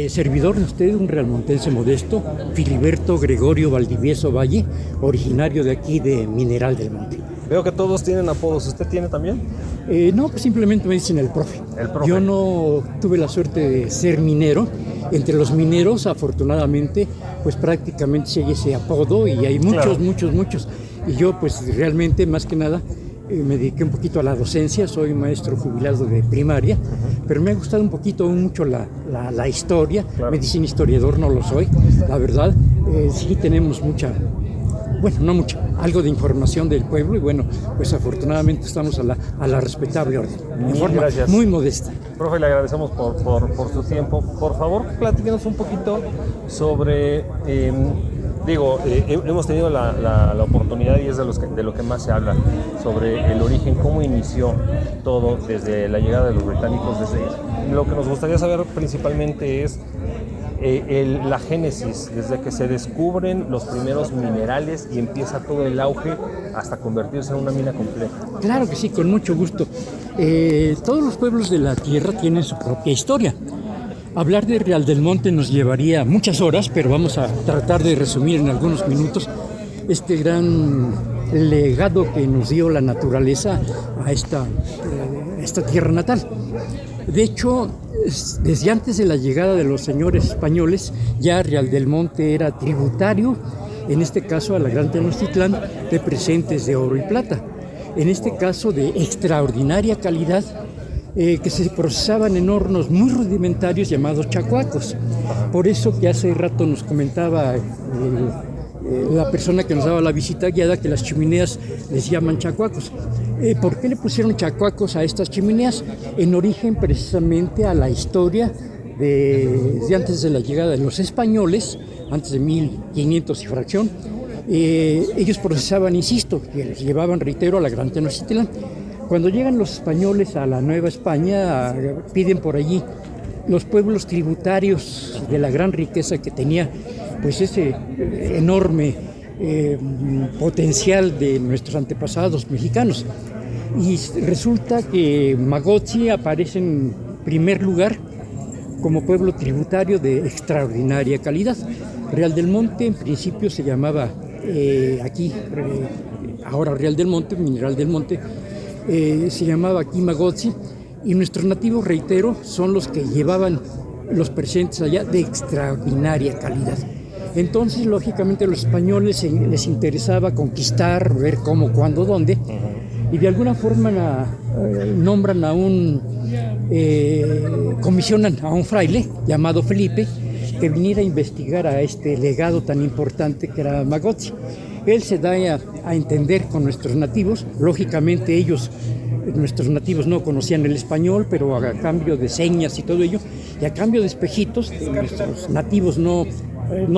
Servidor de usted, un realmontense modesto, Filiberto Gregorio Valdivieso Valle, originario de aquí de Mineral del Monte. Veo que todos tienen apodos. ¿Usted tiene también? No, pues simplemente me dicen el profe. El profe. Yo no tuve la suerte de ser minero. Entre los mineros, afortunadamente, pues prácticamente sigue ese apodo y hay muchos, Claro. muchos. Y yo pues realmente, más que nada, me dediqué un poquito a la docencia, soy maestro jubilado de primaria, pero me ha gustado mucho la historia. Claro. Me dicen historiador, no lo soy, la verdad. Sí tenemos no mucha, algo de información del pueblo y bueno, pues afortunadamente estamos a la respetable orden, de forma Gracias. muy modesta. Profe, le agradecemos por su tiempo. Por favor, platíquenos un poquito sobre, hemos tenido la oportunidad y es de lo que más se habla, sobre el origen, cómo inició todo desde la llegada de los británicos. Lo que nos gustaría saber principalmente es la génesis, desde que se descubren los primeros minerales y empieza todo el auge hasta convertirse en una mina compleja. Claro que sí, con mucho gusto. Todos los pueblos de la tierra tienen su propia historia. Hablar de Real del Monte nos llevaría muchas horas, pero vamos a tratar de resumir en algunos minutos este gran legado que nos dio la naturaleza a esta tierra natal. De hecho, desde antes de la llegada de los señores españoles, ya Real del Monte era tributario, en este caso a la Gran Tenochtitlán, de presentes de oro y plata. En este caso de extraordinaria calidad, que se procesaban en hornos muy rudimentarios llamados chacuacos. Por eso que hace rato nos comentaba la persona que nos daba la visita guiada que las chimeneas les llaman chacuacos. ¿Por qué le pusieron chacuacos a estas chimeneas? En origen precisamente a la historia de antes de la llegada de los españoles, antes de 1500 y fracción. Ellos procesaban, insisto, que los llevaban, reitero, a la Gran Tenochtitlán. Cuando llegan los españoles a la Nueva España, piden por allí los pueblos tributarios de la gran riqueza que tenía pues ese enorme potencial de nuestros antepasados mexicanos. Y resulta que Magotzi aparece en primer lugar como pueblo tributario de extraordinaria calidad. Real del Monte en principio se llamaba ahora Real del Monte, Mineral del Monte, se llamaba aquí Magotzi, y nuestros nativos, reitero, son los que llevaban los presentes allá de extraordinaria calidad. Entonces, lógicamente, a los españoles les interesaba conquistar, ver cómo, cuándo, dónde, y de alguna forma nombran comisionan a un fraile llamado Felipe que viniera a investigar a este legado tan importante que era Magotzi. Él se da a entender con nuestros nativos, lógicamente nuestros nativos no conocían el español, pero a cambio de señas y todo ello, y a cambio de espejitos, que nuestros nativos no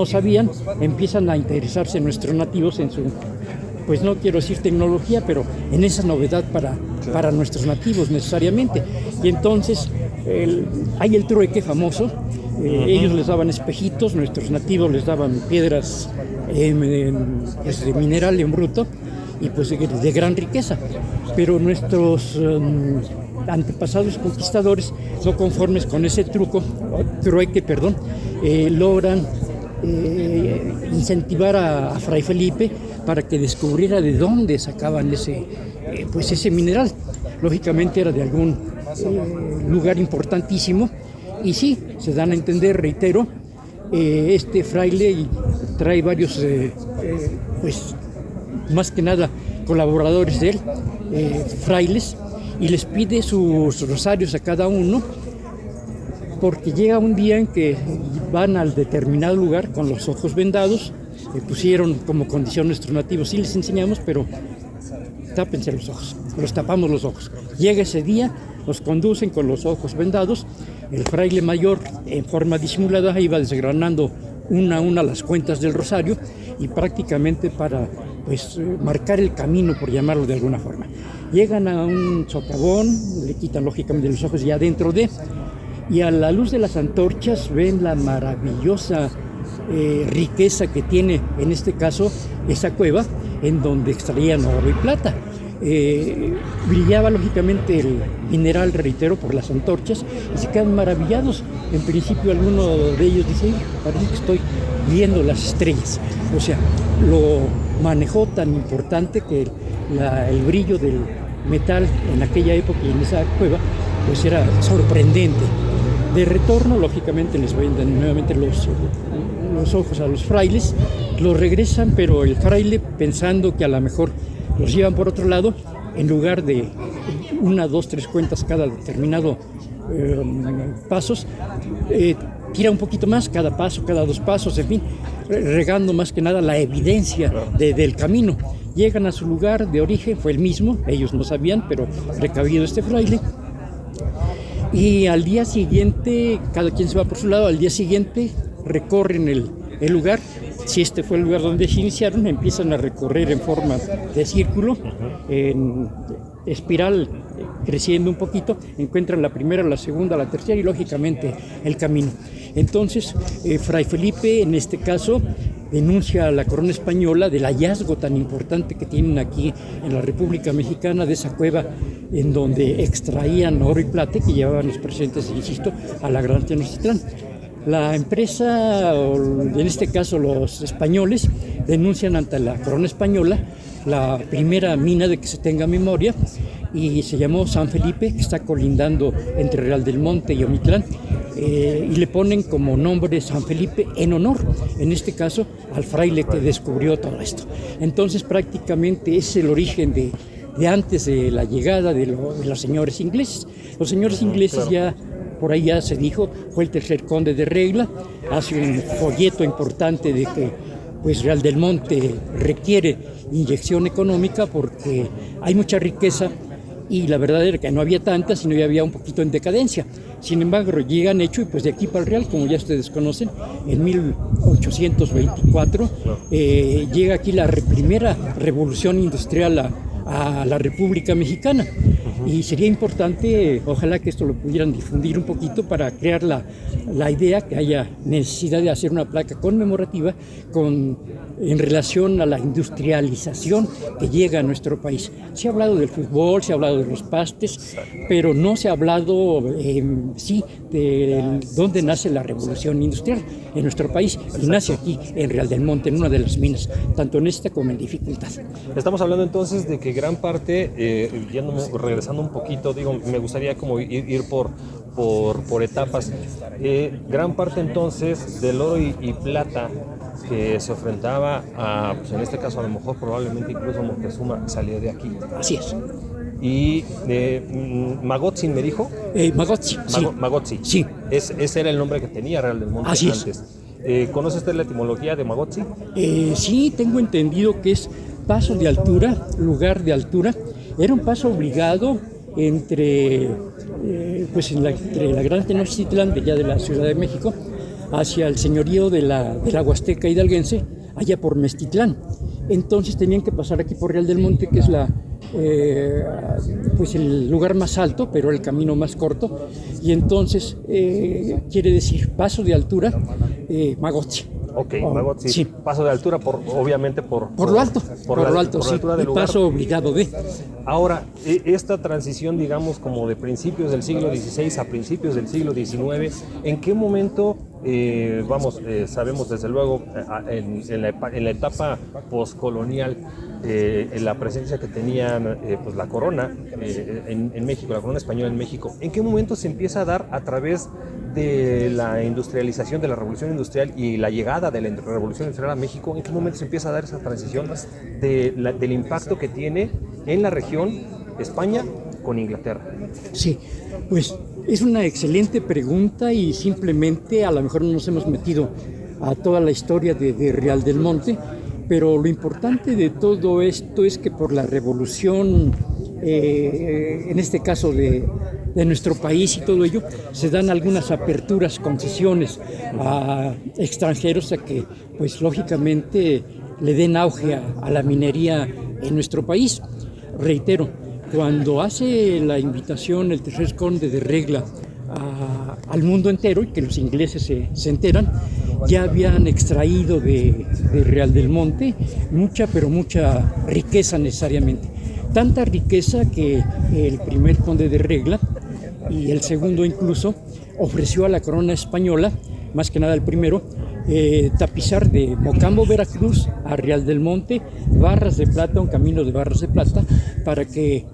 sabían, empiezan a interesarse nuestros nativos en su, pues no quiero decir tecnología, pero en esa novedad para nuestros nativos necesariamente. Y entonces hay el trueque famoso, ellos les daban espejitos, nuestros nativos les daban piedras de mineral en bruto y pues de gran riqueza. Pero nuestros antepasados conquistadores, no conformes con ese trueque, logran incentivar a Fray Felipe para que descubriera de dónde sacaban ese mineral. Lógicamente era de algún lugar importantísimo y sí, se dan a entender, reitero, este fraile trae varios, más que nada colaboradores de él, frailes, y les pide sus rosarios a cada uno, porque llega un día en que van al determinado lugar con los ojos vendados. Pusieron como condición nuestros nativos, sí les enseñamos, pero tápense los ojos, los tapamos los ojos. Llega ese día, los conducen con los ojos vendados, el fraile mayor en forma disimulada iba desgranando una a una las cuentas del rosario y prácticamente para marcar el camino, por llamarlo de alguna forma. Llegan a un socavón, le quitan lógicamente los ojos ya dentro y a la luz de las antorchas ven la maravillosa riqueza que tiene, en este caso, esa cueva en donde extraían oro y plata. Brillaba lógicamente el mineral, reitero, por las antorchas, y se quedan maravillados. En principio alguno de ellos dice: parece que estoy viendo las estrellas. O sea, lo manejó tan importante que el brillo del metal en aquella época y en esa cueva pues era sorprendente. De retorno, lógicamente, les vendan nuevamente los ojos a los frailes, los regresan, pero el fraile, pensando que a lo mejor los llevan por otro lado, en lugar de 1, 2, 3 cuentas cada determinado pasos, tira un poquito más cada paso, cada 2 pasos, en fin, regando más que nada la evidencia del camino. Llegan a su lugar de origen, fue el mismo, ellos no sabían, pero recabido este fraile. Y al día siguiente, cada quien se va por su lado, al día siguiente recorren el lugar. Si este fue el lugar donde se iniciaron, empiezan a recorrer en forma de círculo, en espiral, creciendo un poquito, encuentran la primera, la segunda, la tercera y lógicamente el camino. Entonces, Fray Felipe, en este caso, denuncia a la corona española del hallazgo tan importante que tienen aquí en la República Mexicana, de esa cueva en donde extraían oro y plata que llevaban los presentes, insisto, a la Gran Tenochtitlán. La empresa, en este caso los españoles, denuncian ante la corona española la primera mina de que se tenga memoria, y se llamó San Felipe, que está colindando entre Real del Monte y Omitlán, y le ponen como nombre San Felipe en honor, en este caso, al fraile que descubrió todo esto. Entonces prácticamente es el origen de antes de la llegada de los señores ingleses. Los señores ingleses ya, por ahí ya se dijo, fue el tercer conde de Regla, hace un folleto importante de que pues Real del Monte requiere inyección económica porque hay mucha riqueza y la verdad era que no había tanta, sino ya había un poquito en decadencia. Sin embargo, llegan hecho y pues de aquí para el Real, como ya ustedes conocen, en 1824 llega aquí la primera revolución industrial a la República Mexicana. Y sería importante, ojalá que esto lo pudieran difundir un poquito para crear la idea que haya necesidad de hacer una placa conmemorativa en relación a la industrialización que llega a nuestro país. Se ha hablado del fútbol, se ha hablado de los pastes, pero no se ha hablado de dónde nace la revolución industrial en nuestro país. Y nace aquí, en Real del Monte, en una de las minas, tanto en esta como en dificultad. Estamos hablando entonces de que gran parte, regresando un poquito, me gustaría como ir por etapas. Gran parte entonces del oro y plata que se enfrentaba a, pues en este caso a lo mejor probablemente incluso Moctezuma salió de aquí. Así es. Y Magotzin me dijo. Magotzi, sí. Magotzi. Sí. Ese era el nombre que tenía Real del Monte Así antes. ¿Conoce usted la etimología de Magotzi? Sí, tengo entendido que es paso de altura, lugar de altura. Era un paso obligado entre la Gran Tenochtitlán, de la Ciudad de México, hacia el señorío de la Huasteca hidalguense, allá por Meztitlán. Entonces tenían que pasar aquí por Real del Monte, que es el lugar más alto, pero el camino más corto. Y entonces quiere decir paso de altura, Magotzi. Ok, Magotzi, sí. Paso de altura, obviamente por lo alto. Por lo alto, sí. Del lugar. Paso obligado de. Ahora, esta transición, digamos, como de principios del siglo XVI a principios del siglo XIX, ¿en qué momento, sabemos desde luego, en la etapa postcolonial, en la presencia que tenían la corona en México, la corona española en México, ¿en qué momento se empieza a dar a través de la industrialización, de la revolución industrial y la llegada de la revolución industrial a México? ¿En qué momento se empieza a dar esa transición del impacto que tiene en la región España con Inglaterra? Sí, pues es una excelente pregunta y simplemente a lo mejor no nos hemos metido a toda la historia de Real del Monte, pero lo importante de todo esto es que por la revolución, en este caso de nuestro país y todo ello, se dan algunas aperturas, concesiones a extranjeros a que, pues lógicamente, le den auge a la minería en nuestro país. Reitero, cuando hace la invitación el tercer conde de Regla al mundo entero y que los ingleses se enteran, ya habían extraído de Real del Monte mucha riqueza necesariamente. tanta riqueza que el primer conde de Regla y el segundo incluso ofreció a la corona española, más que nada el primero, tapizar de Mocambo, Veracruz, a Real del Monte, barras de plata, un camino de barras de plata, para que,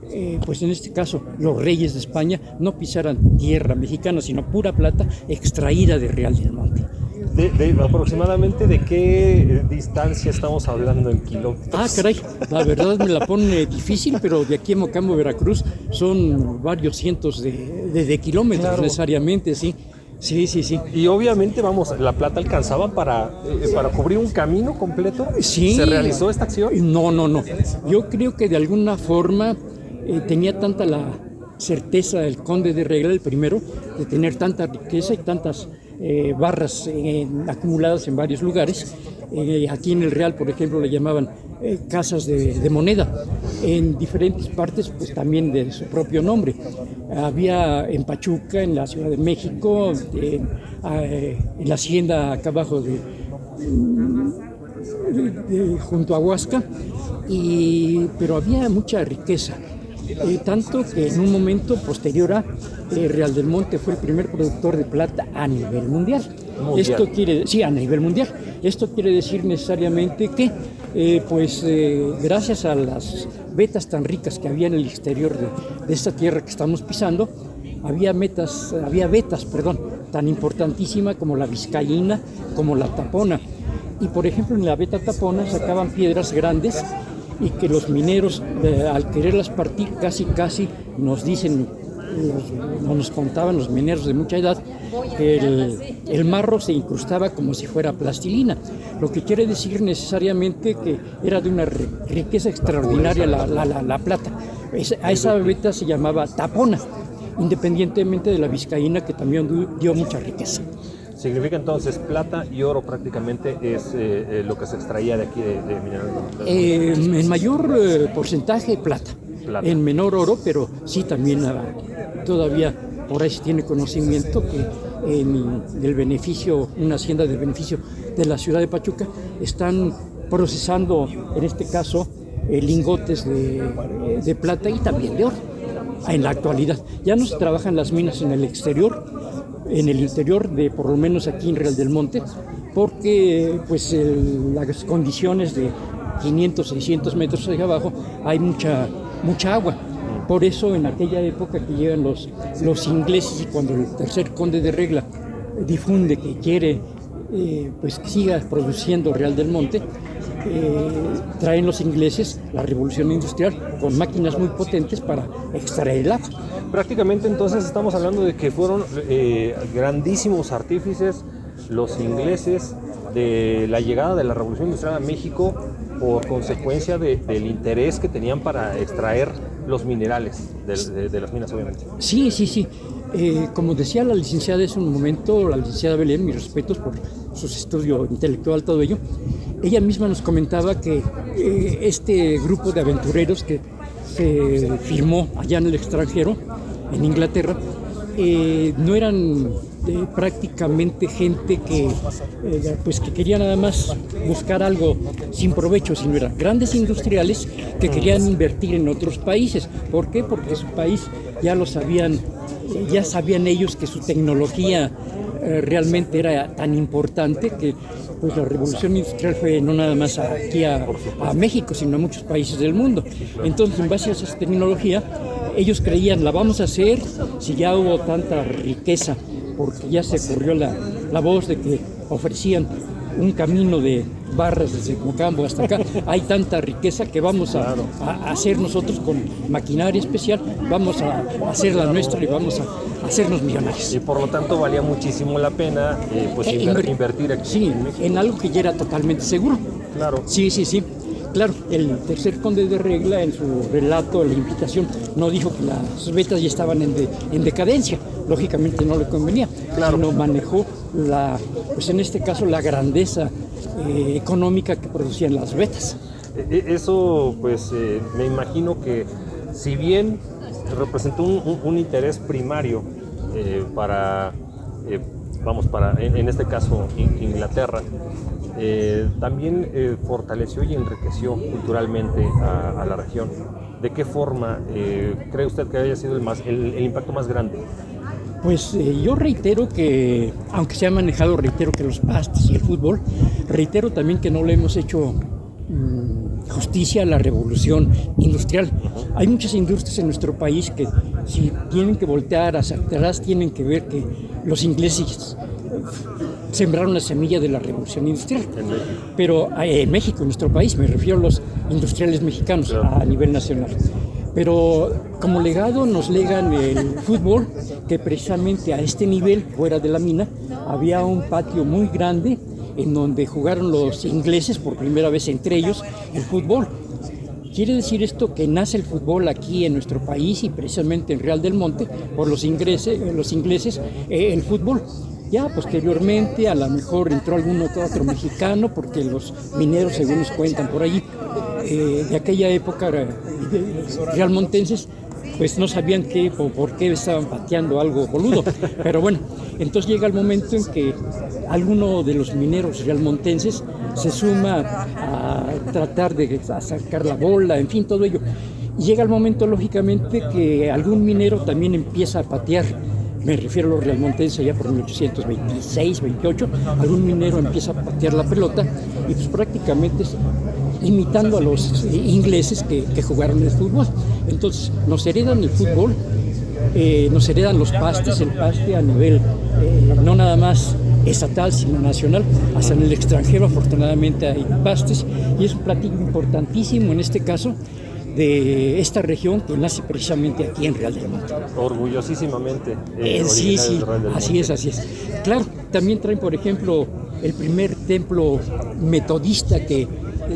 pues en este caso, los reyes de España no pisaran tierra mexicana, sino pura plata extraída de Real del Monte. ¿Aproximadamente de qué distancia estamos hablando en kilómetros? Ah, caray, la verdad me la pone difícil, pero de aquí a Mocambo, Veracruz, son varios cientos de kilómetros, claro, necesariamente, sí. Sí. Y obviamente, vamos, ¿la plata alcanzaba para cubrir un camino completo? Sí. ¿Se realizó esta acción? No. Yo creo que de alguna forma tenía tanta la certeza el conde de Regla, el primero, de tener tanta riqueza y tantas barras acumuladas en varios lugares. Aquí en el Real, por ejemplo, le llamaban casas de moneda. En diferentes partes, pues también de su propio nombre. Había en Pachuca, en la Ciudad de México, en la hacienda acá abajo junto a Huasca, pero había mucha riqueza. Tanto que en un momento posterior a Real del Monte fue el primer productor de plata a nivel mundial. A nivel mundial. Esto quiere decir necesariamente que, gracias a las vetas tan ricas que había en el exterior de esta tierra que estamos pisando, había vetas tan importantísimas como la vizcaína, como la tapona. Y por ejemplo, en la veta tapona sacaban piedras grandes y que los mineros, al quererlas partir, casi nos dicen, nos contaban los mineros de mucha edad, que el marro se incrustaba como si fuera plastilina, lo que quiere decir necesariamente que era de una riqueza extraordinaria la plata. A esa veta se llamaba tapona, independientemente de la vizcaína, que también dio mucha riqueza. Significa entonces plata y oro prácticamente es lo que se extraía de aquí de mineral. En mayor porcentaje plata, en menor oro, pero sí también todavía por ahí se tiene conocimiento que en el beneficio, una hacienda de beneficio de la ciudad de Pachuca, están procesando en este caso lingotes de plata y también de oro. En la actualidad ya no se trabajan las minas en el exterior, en el interior de por lo menos aquí en Real del Monte, porque las condiciones de 500, 600 metros hacia abajo hay mucha agua. Por eso en aquella época que llegan los ingleses, y cuando el tercer conde de Regla difunde que quiere que siga produciendo Real del Monte, traen los ingleses la revolución industrial con máquinas muy potentes para extraer el agua. Prácticamente entonces estamos hablando de que fueron grandísimos artífices los ingleses de la llegada de la revolución industrial a México, por consecuencia del interés que tenían para extraer los minerales de las minas, obviamente. Sí. Como decía la licenciada hace un momento, la licenciada Belén, mis respetos por su estudio intelectual, todo ello, ella misma nos comentaba que este grupo de aventureros que se firmó allá en el extranjero, en Inglaterra, no eran prácticamente gente que quería nada más buscar algo sin provecho, sino eran grandes industriales que querían invertir en otros países. ¿Por qué? Porque su país ya sabían ellos que su tecnología realmente era tan importante que la revolución industrial fue no nada más aquí a México, sino a muchos países del mundo. Entonces, en base a esa tecnología, ellos creían, la vamos a hacer si ya hubo tanta riqueza, porque ya se corrió la voz de que ofrecían un camino de barras desde Mocambo hasta acá. Hay tanta riqueza que vamos a hacer nosotros con maquinaria especial, vamos a hacer la nuestra y vamos a hacernos millonarios. Y por lo tanto valía muchísimo la pena invertir aquí. Sí, en algo que ya era totalmente seguro. Claro. Sí. Claro, el tercer conde de Regla, en su relato, la invitación, no dijo que las vetas ya estaban en decadencia. Lógicamente no le convenía, sino manejó en este caso la grandeza económica que producían las vetas. Eso, me imagino que si bien representó un interés primario para en este caso Inglaterra, también fortaleció y enriqueció culturalmente a la región. ¿De qué forma cree usted que haya sido el impacto más grande? Pues yo reitero que, aunque se ha manejado, reitero que los pastes y el fútbol, reitero también que no le hemos hecho justicia a la revolución industrial. Hay muchas industrias en nuestro país que, si tienen que voltear hacia atrás, tienen que ver que los ingleses sembraron la semilla de la revolución industrial. Pero en México, en nuestro país, me refiero a los industriales mexicanos a nivel nacional. Pero como legado nos legan el fútbol, que precisamente a este nivel, fuera de la mina, había un patio muy grande en donde jugaron los ingleses por primera vez entre ellos el fútbol. Quiere decir esto que nace el fútbol aquí en nuestro país y precisamente en Real del Monte por los ingleses el fútbol. Ya posteriormente a lo mejor entró alguno que otro mexicano, porque los mineros, según nos cuentan por allí, de aquella época realmontenses, pues no sabían por qué estaban pateando algo boludo. Pero bueno, entonces llega el momento en que alguno de los mineros realmontenses se suma a tratar de sacar la bola, en fin, todo ello. Y llega el momento, lógicamente, que algún minero también empieza a patear. Me refiero a los realmontenses ya por 1826, 28, algún minero empieza a patear la pelota y pues prácticamente imitando a los ingleses que jugaron el fútbol. Entonces nos heredan el fútbol, nos heredan los pastes, el paste a nivel no nada más estatal sino nacional, hasta en el extranjero afortunadamente hay pastes y es un platillo importantísimo en este caso de esta región que nace precisamente aquí en Real del Monte. Orgullosísimamente. Sí, así es. Claro, también traen, por ejemplo, el primer templo metodista que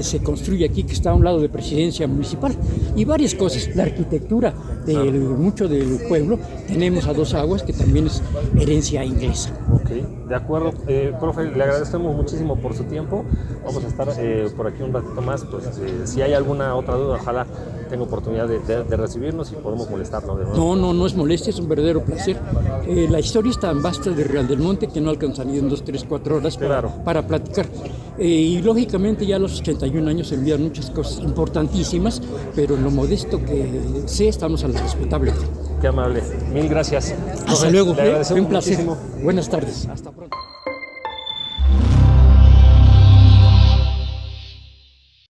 se construye aquí, que está a un lado de Presidencia Municipal, y varias cosas. La arquitectura de mucho del pueblo, tenemos a Dos Aguas, que también es herencia inglesa. Ok, de acuerdo. Profe, le agradecemos muchísimo por su tiempo. Vamos a estar por aquí un ratito más. Pues si hay alguna otra duda, ojalá tenga oportunidad de recibirnos y podemos molestarnos de nuevo. No es molestia, es un verdadero placer. La historia es tan vasta de Real del Monte que no alcanzaría en 2, 3, 4 horas para platicar. Y lógicamente ya a los 81 años se envían muchas cosas importantísimas, pero en lo modesto que sé, estamos a lo respetable. Qué amable. Mil gracias. Hasta luego. Fue un placer. Muchísimo. Buenas tardes. Hasta pronto.